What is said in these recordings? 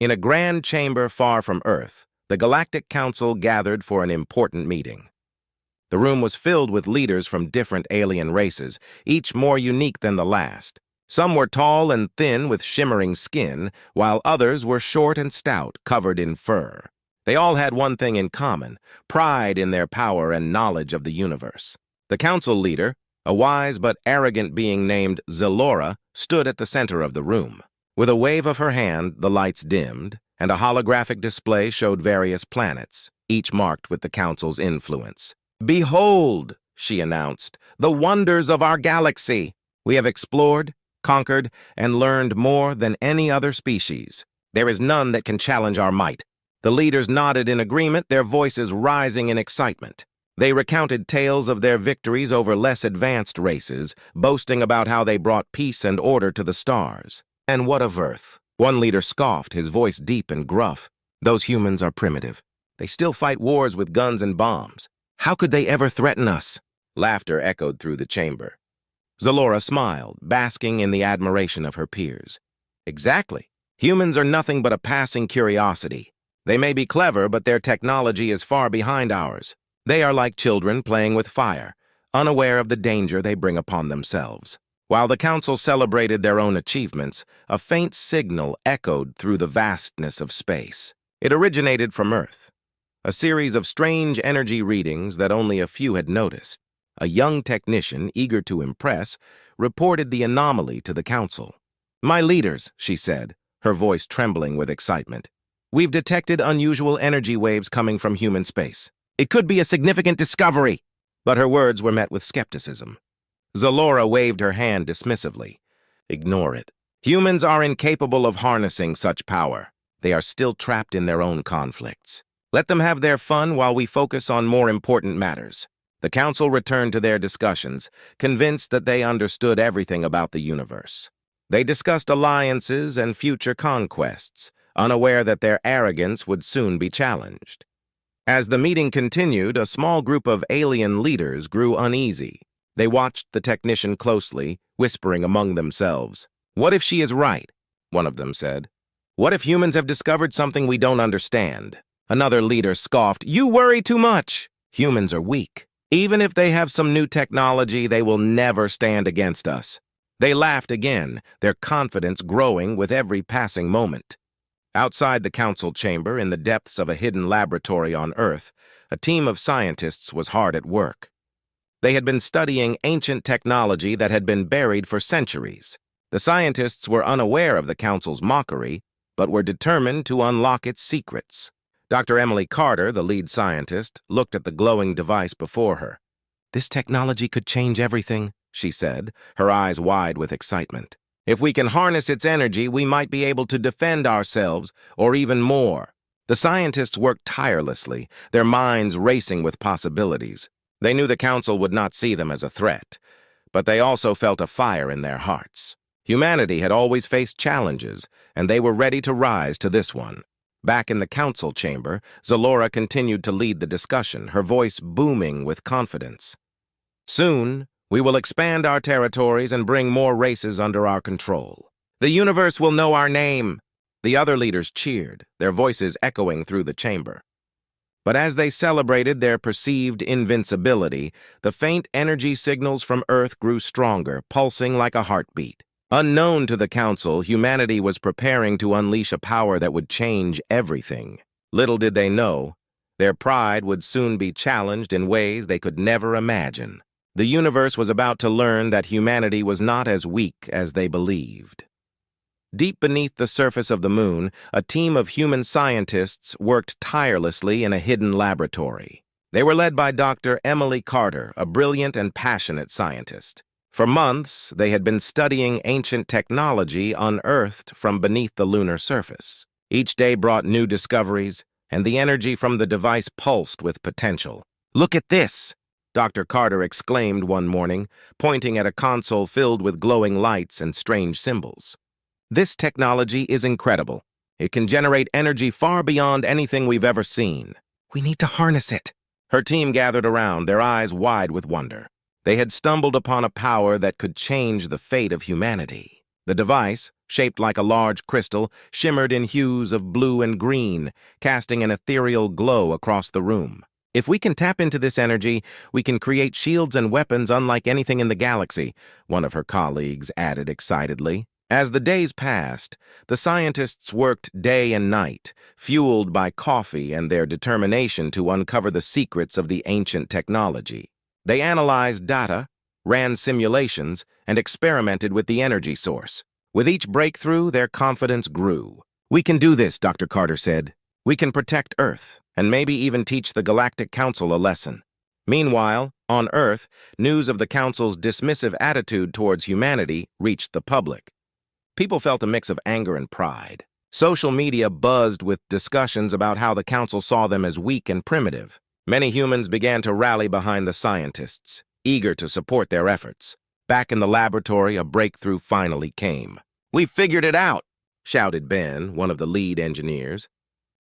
In a grand chamber far from Earth, the Galactic Council gathered for an important meeting. The room was filled with leaders from different alien races, each more unique than the last. Some were tall and thin with shimmering skin, while others were short and stout, covered in fur. They all had one thing in common: pride in their power and knowledge of the universe. The council leader, a wise but arrogant being named Zalora, stood at the center of the room. With a wave of her hand, the lights dimmed, and a holographic display showed various planets, each marked with the council's influence. "Behold," she announced, "the wonders of our galaxy. We have explored, conquered, and learned more than any other species. There is none that can challenge our might." The leaders nodded in agreement, their voices rising in excitement. They recounted tales of their victories over less advanced races, boasting about how they brought peace and order to the stars. "And what of Earth?" One leader scoffed, his voice deep and gruff. "Those humans are primitive. They still fight wars with guns and bombs. How could they ever threaten us?" Laughter echoed through the chamber. Zalora smiled, basking in the admiration of her peers. "Exactly. Humans are nothing but a passing curiosity. They may be clever, but their technology is far behind ours. They are like children playing with fire, unaware of the danger they bring upon themselves." While the council celebrated their own achievements, a faint signal echoed through the vastness of space. It originated from Earth, a series of strange energy readings that only a few had noticed. A young technician, eager to impress, reported the anomaly to the council. "My leaders," she said, her voice trembling with excitement, "we've detected unusual energy waves coming from human space. It could be a significant discovery." But her words were met with skepticism. Zalora waved her hand dismissively. "Ignore it. Humans are incapable of harnessing such power. They are still trapped in their own conflicts. Let them have their fun while we focus on more important matters." The council returned to their discussions, convinced that they understood everything about the universe. They discussed alliances and future conquests, unaware that their arrogance would soon be challenged. As the meeting continued, a small group of alien leaders grew uneasy. They watched the technician closely, whispering among themselves. "What if she is right?" one of them said. "What if humans have discovered something we don't understand?" Another leader scoffed. "You worry too much. Humans are weak. Even if they have some new technology, they will never stand against us." They laughed again, their confidence growing with every passing moment. Outside the council chamber, in the depths of a hidden laboratory on Earth, a team of scientists was hard at work. They had been studying ancient technology that had been buried for centuries. The scientists were unaware of the council's mockery, but were determined to unlock its secrets. Dr. Emily Carter, the lead scientist, looked at the glowing device before her. "This technology could change everything," she said, her eyes wide with excitement. "If we can harness its energy, we might be able to defend ourselves, or even more." The scientists worked tirelessly, their minds racing with possibilities. They knew the council would not see them as a threat, but they also felt a fire in their hearts. Humanity had always faced challenges, and they were ready to rise to this one. Back in the council chamber, Zalora continued to lead the discussion, her voice booming with confidence. "Soon, we will expand our territories and bring more races under our control. The universe will know our name." The other leaders cheered, their voices echoing through the chamber. But as they celebrated their perceived invincibility, the faint energy signals from Earth grew stronger, pulsing like a heartbeat. Unknown to the council, humanity was preparing to unleash a power that would change everything. Little did they know, their pride would soon be challenged in ways they could never imagine. The universe was about to learn that humanity was not as weak as they believed. Deep beneath the surface of the moon, a team of human scientists worked tirelessly in a hidden laboratory. They were led by Dr. Emily Carter, a brilliant and passionate scientist. For months, they had been studying ancient technology unearthed from beneath the lunar surface. Each day brought new discoveries, and the energy from the device pulsed with potential. "Look at this!" Dr. Carter exclaimed one morning, pointing at a console filled with glowing lights and strange symbols. "This technology is incredible. It can generate energy far beyond anything we've ever seen. We need to harness it." Her team gathered around, their eyes wide with wonder. They had stumbled upon a power that could change the fate of humanity. The device, shaped like a large crystal, shimmered in hues of blue and green, casting an ethereal glow across the room. If we can tap into this energy, we can create shields and weapons unlike anything in the galaxy, one of her colleagues added excitedly. As the days passed, the scientists worked day and night, fueled by coffee and their determination to uncover the secrets of the ancient technology. They analyzed data, ran simulations, and experimented with the energy source. With each breakthrough, their confidence grew. "We can do this," Dr. Carter said. "We can protect Earth, and maybe even teach the Galactic Council a lesson." Meanwhile, on Earth, news of the Council's dismissive attitude towards humanity reached the public. People felt a mix of anger and pride. Social media buzzed with discussions about how the Council saw them as weak and primitive. Many humans began to rally behind the scientists, eager to support their efforts. Back in the laboratory, a breakthrough finally came. "We figured it out," shouted Ben, one of the lead engineers.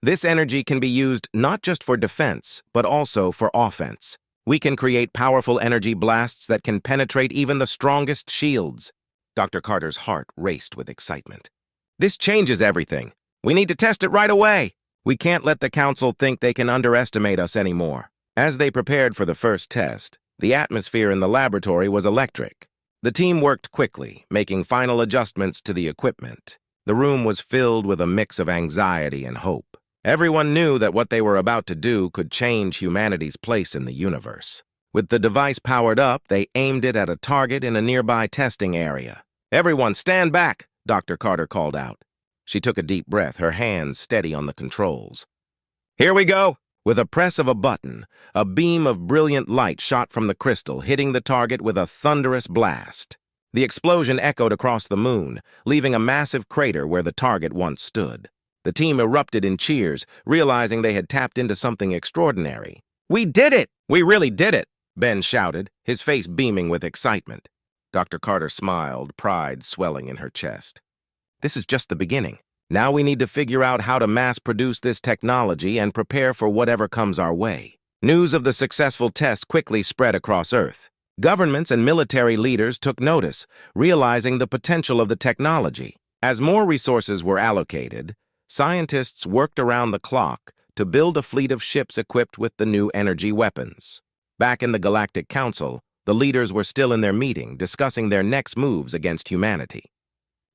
"This energy can be used not just for defense, but also for offense. We can create powerful energy blasts that can penetrate even the strongest shields." Dr. Carter's heart raced with excitement. "This changes everything. We need to test it right away. We can't let the Council think they can underestimate us anymore." As they prepared for the first test, the atmosphere in the laboratory was electric. The team worked quickly, making final adjustments to the equipment. The room was filled with a mix of anxiety and hope. Everyone knew that what they were about to do could change humanity's place in the universe. With the device powered up, they aimed it at a target in a nearby testing area. "Everyone, stand back," Dr. Carter called out. She took a deep breath, her hands steady on the controls. "Here we go!" With a press of a button, a beam of brilliant light shot from the crystal, hitting the target with a thunderous blast. The explosion echoed across the moon, leaving a massive crater where the target once stood. The team erupted in cheers, realizing they had tapped into something extraordinary. "We did it! We really did it!" Ben shouted, his face beaming with excitement. Dr. Carter smiled, pride swelling in her chest. "This is just the beginning. Now we need to figure out how to mass-produce this technology and prepare for whatever comes our way." News of the successful test quickly spread across Earth. Governments and military leaders took notice, realizing the potential of the technology. As more resources were allocated, scientists worked around the clock to build a fleet of ships equipped with the new energy weapons. Back in the Galactic Council, the leaders were still in their meeting, discussing their next moves against humanity.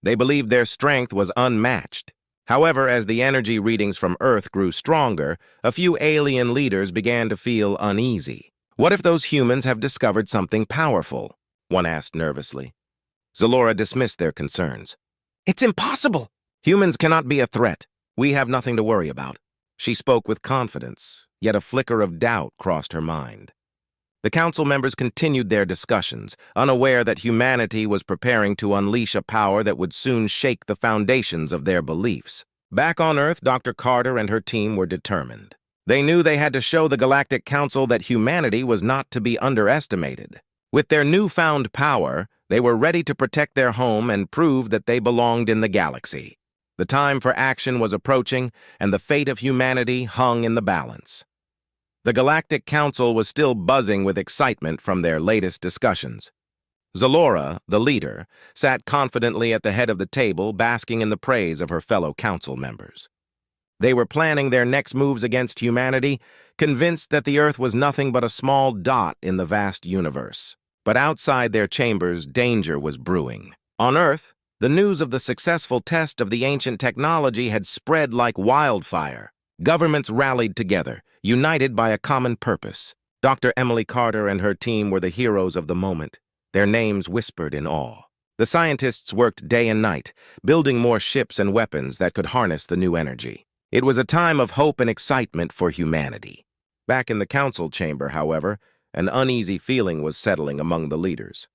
They believed their strength was unmatched. However, as the energy readings from Earth grew stronger, a few alien leaders began to feel uneasy. "What if those humans have discovered something powerful?" one asked nervously. Zalora dismissed their concerns. "It's impossible! Humans cannot be a threat. We have nothing to worry about." She spoke with confidence, yet a flicker of doubt crossed her mind. The council members continued their discussions, unaware that humanity was preparing to unleash a power that would soon shake the foundations of their beliefs. Back on Earth, Dr. Carter and her team were determined. They knew they had to show the Galactic Council that humanity was not to be underestimated. With their newfound power, they were ready to protect their home and prove that they belonged in the galaxy. The time for action was approaching, and the fate of humanity hung in the balance. The Galactic Council was still buzzing with excitement from their latest discussions. Zalora, the leader, sat confidently at the head of the table, basking in the praise of her fellow council members. They were planning their next moves against humanity, convinced that the Earth was nothing but a small dot in the vast universe. But outside their chambers, danger was brewing. On Earth, the news of the successful test of the ancient technology had spread like wildfire. Governments rallied together, united by a common purpose. Dr. Emily Carter and her team were the heroes of the moment, their names whispered in awe. The scientists worked day and night, building more ships and weapons that could harness the new energy. It was a time of hope and excitement for humanity. Back in the council chamber, however, an uneasy feeling was settling among the leaders.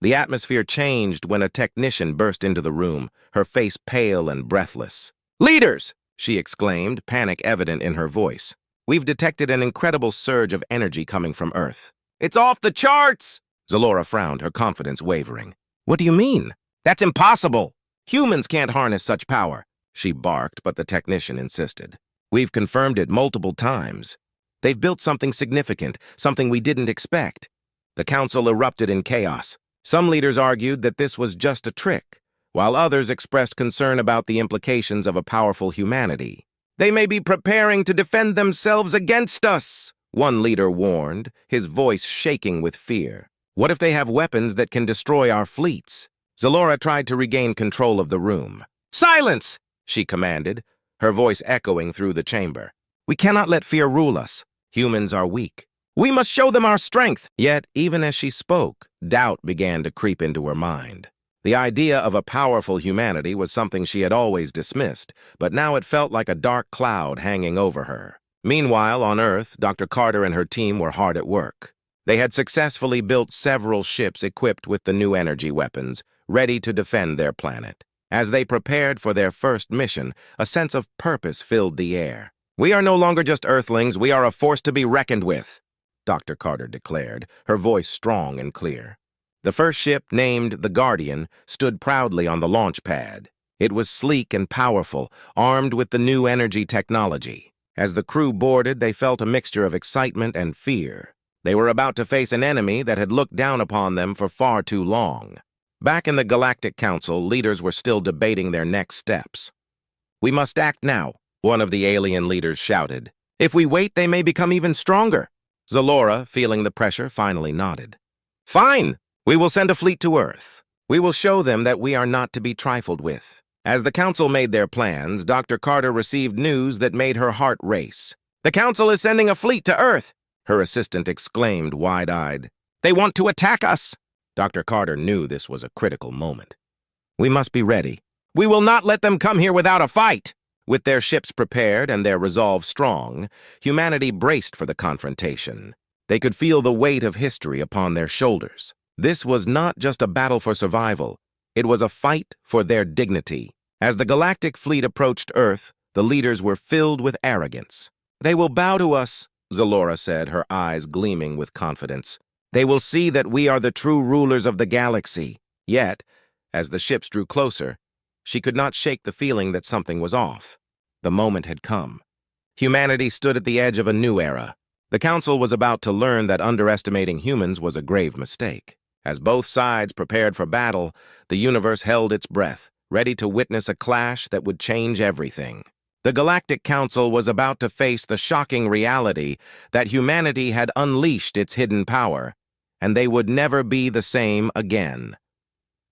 The atmosphere changed when a technician burst into the room, her face pale and breathless. "Leaders!" she exclaimed, panic evident in her voice. "We've detected an incredible surge of energy coming from Earth." "It's off the charts!" Zalora frowned, her confidence wavering. "What do you mean? That's impossible! Humans can't harness such power," she barked, but the technician insisted. "We've confirmed it multiple times. They've built something significant, something we didn't expect." The council erupted in chaos. Some leaders argued that this was just a trick, while others expressed concern about the implications of a powerful humanity. "They may be preparing to defend themselves against us," one leader warned, his voice shaking with fear. "What if they have weapons that can destroy our fleets?" Zalora tried to regain control of the room. "Silence!" she commanded, her voice echoing through the chamber. "We cannot let fear rule us. Humans are weak. We must show them our strength." Yet, even as she spoke, doubt began to creep into her mind. The idea of a powerful humanity was something she had always dismissed, but now it felt like a dark cloud hanging over her. Meanwhile, on Earth, Dr. Carter and her team were hard at work. They had successfully built several ships equipped with the new energy weapons, ready to defend their planet. As they prepared for their first mission, a sense of purpose filled the air. "We are no longer just Earthlings, we are a force to be reckoned with," Dr. Carter declared, her voice strong and clear. The first ship, named the Guardian, stood proudly on the launch pad. It was sleek and powerful, armed with the new energy technology. As the crew boarded, they felt a mixture of excitement and fear. They were about to face an enemy that had looked down upon them for far too long. Back in the Galactic Council, leaders were still debating their next steps. "We must act now," one of the alien leaders shouted. "If we wait, they may become even stronger." Zalora, feeling the pressure, finally nodded. "Fine! We will send a fleet to Earth. We will show them that we are not to be trifled with." As the Council made their plans, Dr. Carter received news that made her heart race. "The Council is sending a fleet to Earth!" her assistant exclaimed, wide-eyed. "They want to attack us!" Dr. Carter knew this was a critical moment. "We must be ready. We will not let them come here without a fight!" With their ships prepared and their resolve strong, humanity braced for the confrontation. They could feel the weight of history upon their shoulders. This was not just a battle for survival. It was a fight for their dignity. As the galactic fleet approached Earth, the leaders were filled with arrogance. "They will bow to us," Zalora said, her eyes gleaming with confidence. "They will see that we are the true rulers of the galaxy." Yet, as the ships drew closer, she could not shake the feeling that something was off. The moment had come. Humanity stood at the edge of a new era. The Council was about to learn that underestimating humans was a grave mistake. As both sides prepared for battle, the universe held its breath, ready to witness a clash that would change everything. The Galactic Council was about to face the shocking reality that humanity had unleashed its hidden power, and they would never be the same again.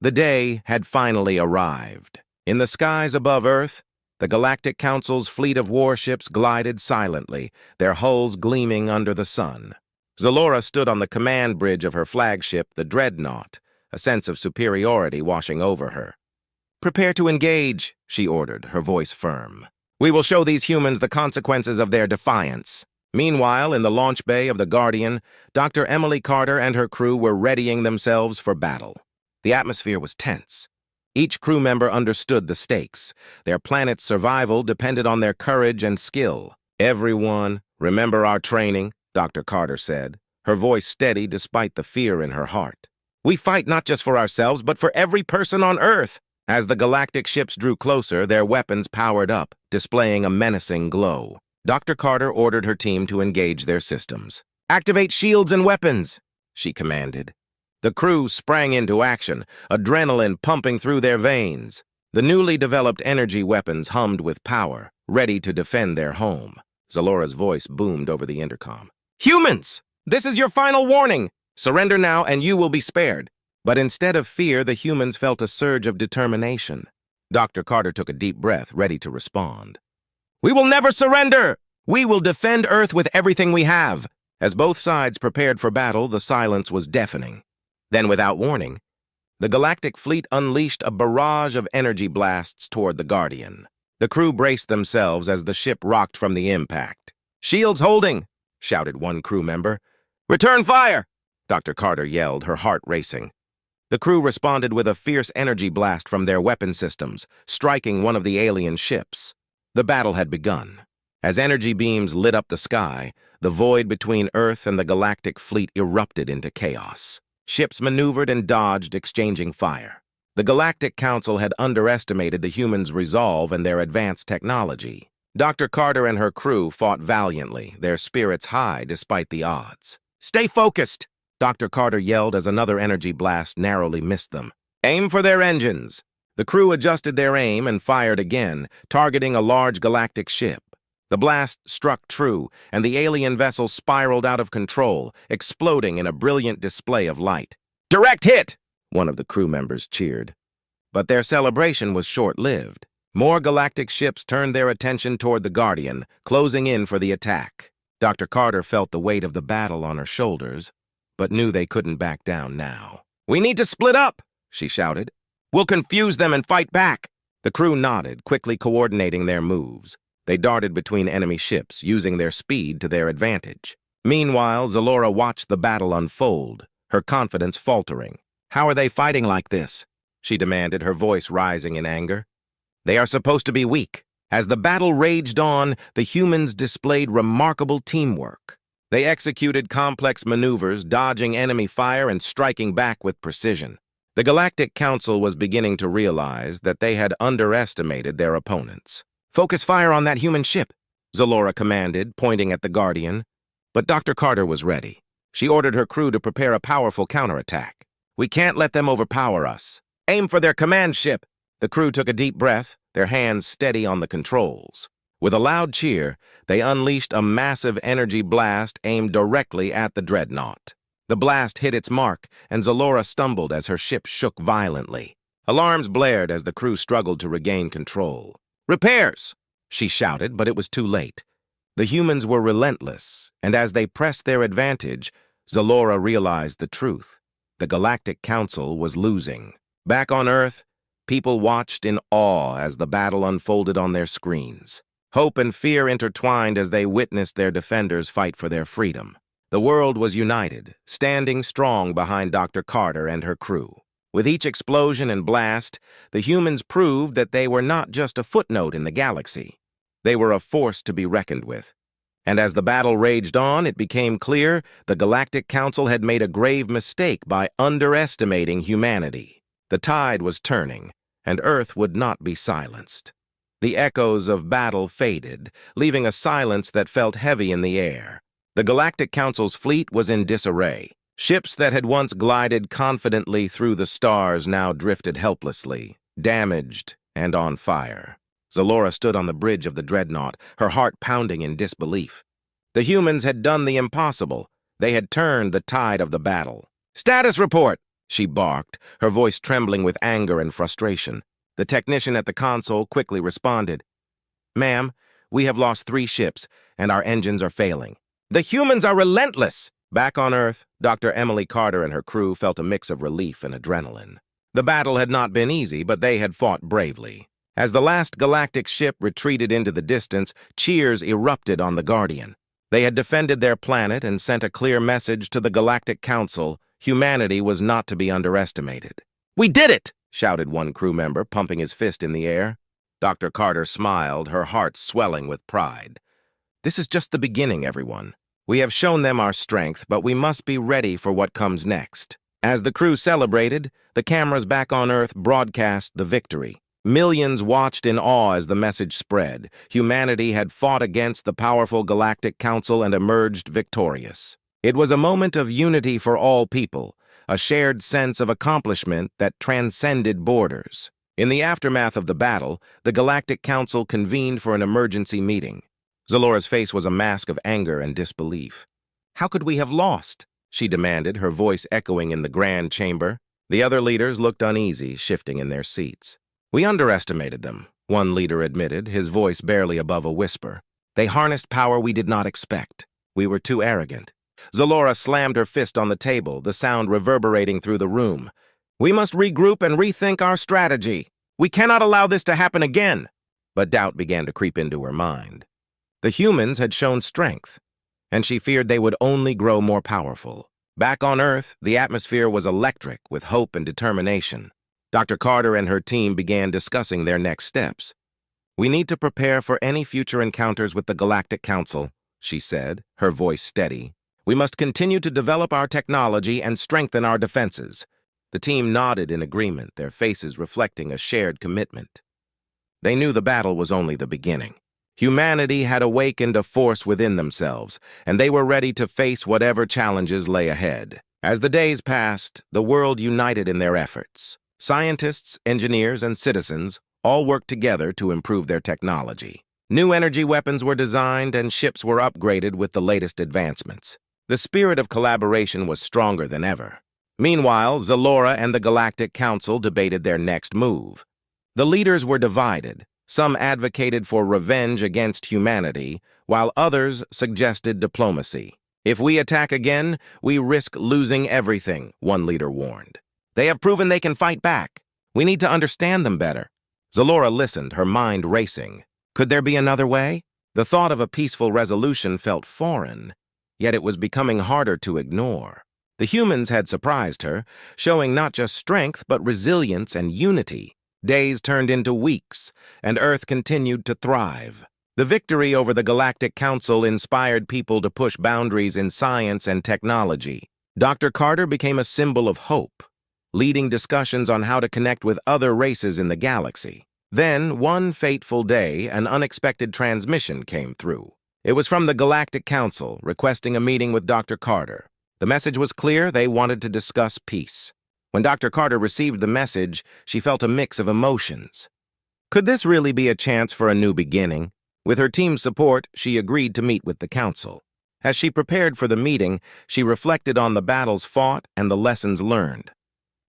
The day had finally arrived. In the skies above Earth, the Galactic Council's fleet of warships glided silently, their hulls gleaming under the sun. Zalora stood on the command bridge of her flagship, the Dreadnought, a sense of superiority washing over her. "Prepare to engage," she ordered, her voice firm. "We will show these humans the consequences of their defiance." Meanwhile, in the launch bay of the Guardian, Dr. Emily Carter and her crew were readying themselves for battle. The atmosphere was tense. Each crew member understood the stakes. Their planet's survival depended on their courage and skill. "Everyone, remember our training," Dr. Carter said, her voice steady despite the fear in her heart. "We fight not just for ourselves, but for every person on Earth." As the galactic ships drew closer, their weapons powered up, displaying a menacing glow. Dr. Carter ordered her team to engage their systems. "Activate shields and weapons," she commanded. The crew sprang into action, adrenaline pumping through their veins. The newly developed energy weapons hummed with power, ready to defend their home. Zalora's voice boomed over the intercom. "Humans! This is your final warning! Surrender now and you will be spared." But instead of fear, the humans felt a surge of determination. Dr. Carter took a deep breath, ready to respond. "We will never surrender! We will defend Earth with everything we have." As both sides prepared for battle, the silence was deafening. Then, without warning, the galactic fleet unleashed a barrage of energy blasts toward the Guardian. The crew braced themselves as the ship rocked from the impact. "Shields holding!" shouted one crew member. "Return fire!" Dr. Carter yelled, her heart racing. The crew responded with a fierce energy blast from their weapon systems, striking one of the alien ships. The battle had begun. As energy beams lit up the sky, the void between Earth and the galactic fleet erupted into chaos. Ships maneuvered and dodged, exchanging fire. The Galactic Council had underestimated the humans' resolve and their advanced technology. Dr. Carter and her crew fought valiantly, their spirits high despite the odds. "Stay focused!" Dr. Carter yelled as another energy blast narrowly missed them. "Aim for their engines!" The crew adjusted their aim and fired again, targeting a large galactic ship. The blast struck true, and the alien vessel spiraled out of control, exploding in a brilliant display of light. "Direct hit!" one of the crew members cheered. But their celebration was short-lived. More galactic ships turned their attention toward the Guardian, closing in for the attack. Dr. Carter felt the weight of the battle on her shoulders, but knew they couldn't back down now. "We need to split up," she shouted. "We'll confuse them and fight back." The crew nodded, quickly coordinating their moves. They darted between enemy ships, using their speed to their advantage. Meanwhile, Zalora watched the battle unfold, her confidence faltering. "How are they fighting like this?" she demanded, her voice rising in anger. "They are supposed to be weak." As the battle raged on, the humans displayed remarkable teamwork. They executed complex maneuvers, dodging enemy fire and striking back with precision. The Galactic Council was beginning to realize that they had underestimated their opponents. "Focus fire on that human ship," Zalora commanded, pointing at the Guardian. But Dr. Carter was ready. She ordered her crew to prepare a powerful counterattack. "We can't let them overpower us. Aim for their command ship." The crew took a deep breath, their hands steady on the controls. With a loud cheer, they unleashed a massive energy blast aimed directly at the dreadnought. The blast hit its mark, and Zalora stumbled as her ship shook violently. Alarms blared as the crew struggled to regain control. "Repairs!" she shouted, but it was too late. The humans were relentless, and as they pressed their advantage, Zalora realized the truth. The Galactic Council was losing. Back on Earth, people watched in awe as the battle unfolded on their screens. Hope and fear intertwined as they witnessed their defenders fight for their freedom. The world was united, standing strong behind Dr. Carter and her crew. With each explosion and blast, the humans proved that they were not just a footnote in the galaxy. They were a force to be reckoned with. And as the battle raged on, it became clear the Galactic Council had made a grave mistake by underestimating humanity. The tide was turning, and Earth would not be silenced. The echoes of battle faded, leaving a silence that felt heavy in the air. The Galactic Council's fleet was in disarray. Ships that had once glided confidently through the stars now drifted helplessly, damaged and on fire. Zalora stood on the bridge of the dreadnought, her heart pounding in disbelief. The humans had done the impossible. They had turned the tide of the battle. "Status report!" she barked, her voice trembling with anger and frustration. The technician at the console quickly responded. "Ma'am, we have lost 3 ships, and our engines are failing." "The humans are relentless!" Back on Earth, Dr. Emily Carter and her crew felt a mix of relief and adrenaline. The battle had not been easy, but they had fought bravely. As the last galactic ship retreated into the distance, cheers erupted on the Guardian. They had defended their planet and sent a clear message to the Galactic Council: humanity was not to be underestimated. "We did it!" shouted one crew member, pumping his fist in the air. Dr. Carter smiled, her heart swelling with pride. "This is just the beginning, everyone. We have shown them our strength, but we must be ready for what comes next." As the crew celebrated, the cameras back on Earth broadcast the victory. Millions watched in awe as the message spread. Humanity had fought against the powerful Galactic Council and emerged victorious. It was a moment of unity for all people, a shared sense of accomplishment that transcended borders. In the aftermath of the battle, the Galactic Council convened for an emergency meeting. Zalora's face was a mask of anger and disbelief. "How could we have lost?" she demanded, her voice echoing in the grand chamber. The other leaders looked uneasy, shifting in their seats. "We underestimated them," one leader admitted, his voice barely above a whisper. "They harnessed power we did not expect. We were too arrogant." Zalora slammed her fist on the table, the sound reverberating through the room. "We must regroup and rethink our strategy. We cannot allow this to happen again." But doubt began to creep into her mind. The humans had shown strength, and she feared they would only grow more powerful. Back on Earth, the atmosphere was electric with hope and determination. Dr. Carter and her team began discussing their next steps. "We need to prepare for any future encounters with the Galactic Council," she said, her voice steady. "We must continue to develop our technology and strengthen our defenses." The team nodded in agreement, their faces reflecting a shared commitment. They knew the battle was only the beginning. Humanity had awakened a force within themselves, and they were ready to face whatever challenges lay ahead. As the days passed, the world united in their efforts. Scientists, engineers, and citizens all worked together to improve their technology. New energy weapons were designed and ships were upgraded with the latest advancements. The spirit of collaboration was stronger than ever. Meanwhile, Zalora and the Galactic Council debated their next move. The leaders were divided. Some advocated for revenge against humanity, while others suggested diplomacy. "If we attack again, we risk losing everything," one leader warned. "They have proven they can fight back. We need to understand them better." Zalora listened, her mind racing. Could there be another way? The thought of a peaceful resolution felt foreign, yet it was becoming harder to ignore. The humans had surprised her, showing not just strength but resilience and unity. Days turned into weeks, and Earth continued to thrive. The victory over the Galactic Council inspired people to push boundaries in science and technology. Dr. Carter became a symbol of hope, leading discussions on how to connect with other races in the galaxy. Then, one fateful day, an unexpected transmission came through. It was from the Galactic Council, requesting a meeting with Dr. Carter. The message was clear: they wanted to discuss peace. When Dr. Carter received the message, she felt a mix of emotions. Could this really be a chance for a new beginning? With her team's support, she agreed to meet with the council. As she prepared for the meeting, she reflected on the battles fought and the lessons learned.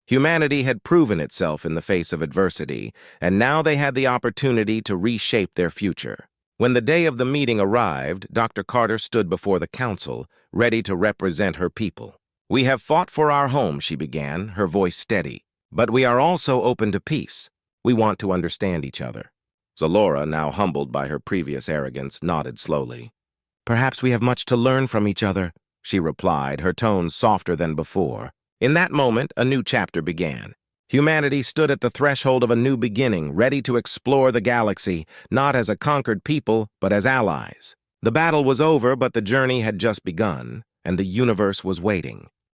Humanity had proven itself in the face of adversity, and now they had the opportunity to reshape their future. When the day of the meeting arrived, Dr. Carter stood before the council, ready to represent her people. "We have fought for our home," she began, her voice steady. "But we are also open to peace. We want to understand each other." Zalora, now humbled by her previous arrogance, nodded slowly. "Perhaps we have much to learn from each other," she replied, her tone softer than before. In that moment, a new chapter began. Humanity stood at the threshold of a new beginning, ready to explore the galaxy, not as a conquered people, but as allies. The battle was over, but the journey had just begun, and the universe was waiting.